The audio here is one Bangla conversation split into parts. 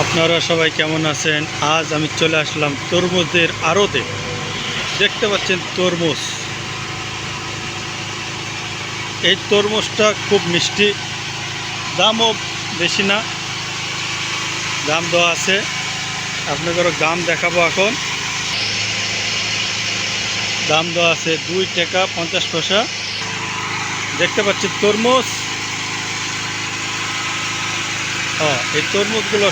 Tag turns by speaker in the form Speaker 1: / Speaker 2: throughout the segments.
Speaker 1: আপনারা সবাই কেমন আছেন? আজ আমি চলে আসলাম তরমুজের আড়তে। দেখতে পাচ্ছেন তরমুজ। এই তরমুজটা খুব মিষ্টি, দামও বেশি না, দাম দেওয়া আছে। আপনাদের দাম দেখাবো এখন। দাম দেওয়া আছে 2 টাকা 50 পয়সা। দেখতে পাচ্ছেন তরমুজ। এই তরমুজগুলো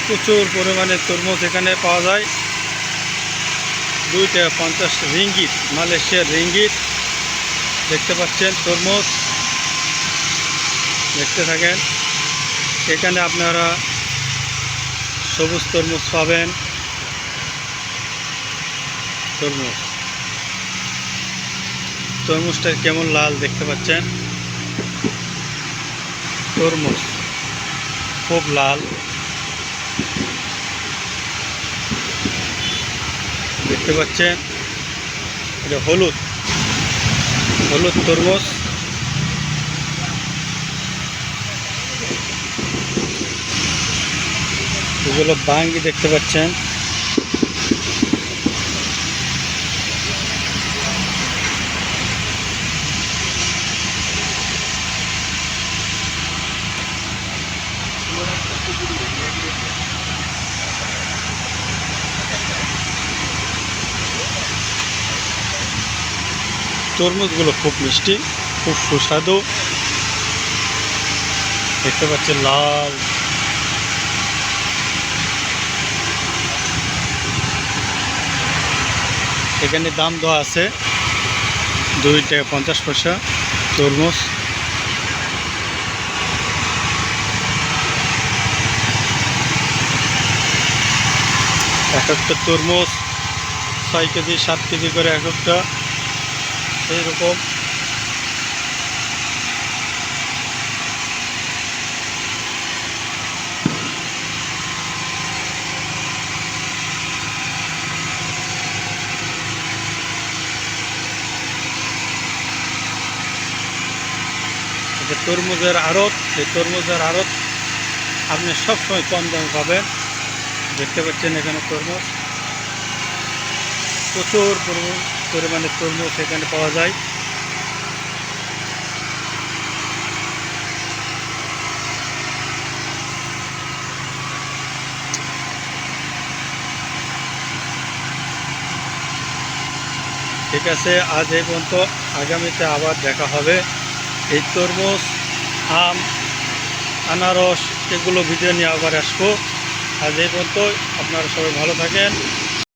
Speaker 1: প্রচুর পরিমাণে তরমুজ এখানে পাওয়া যায়। 2 টাকা 50 রিঙ্গিত, মালয়েশিয়ার রিঙ্গিত। দেখতে পাচ্ছেন তরমুজ, দেখতে থাকেন। এখানে আপনারা সবুজ তরমুজ পাবেন। তরমুজটা কেমন লাল দেখতে পাচ্ছেন। তরমুজ খুব লাল, দেখতে পাচ্ছেন। এটা হলুদ তরমুজ। এগুলো বাঙ্গি দেখতে পাচ্ছেন। তরমুজগুলো খুব মিষ্টি, খুব সুস্বাদু। দেখতে পাচ্ছেন লাল। এখানে দাম দেওয়া আছে 2 টাকা 50 পয়সা তরমুজ। এক একটা তরমুজ 6 কেজি 7 কেজি করে এক একটা, এইরকম। এটা তরমুজের আড়ত। এই তরমুজের আড়ত আপনি সবসময় কম দামে পাবেন। দেখতে পাচ্ছেন এখানে তরমুজ, প্রচুর পরিমাণে তরমুজ এখানে পাওয়া যায়। ঠিক আছে, আজ এই পর্যন্ত। আগামীতে আবার দেখা হবে। এই তরমুজ, আম, আনারস এগুলো ভিডিও নিয়ে আবার আসবো। আজ এই পর্যন্ত। আপনারা সবাই ভালো থাকেন।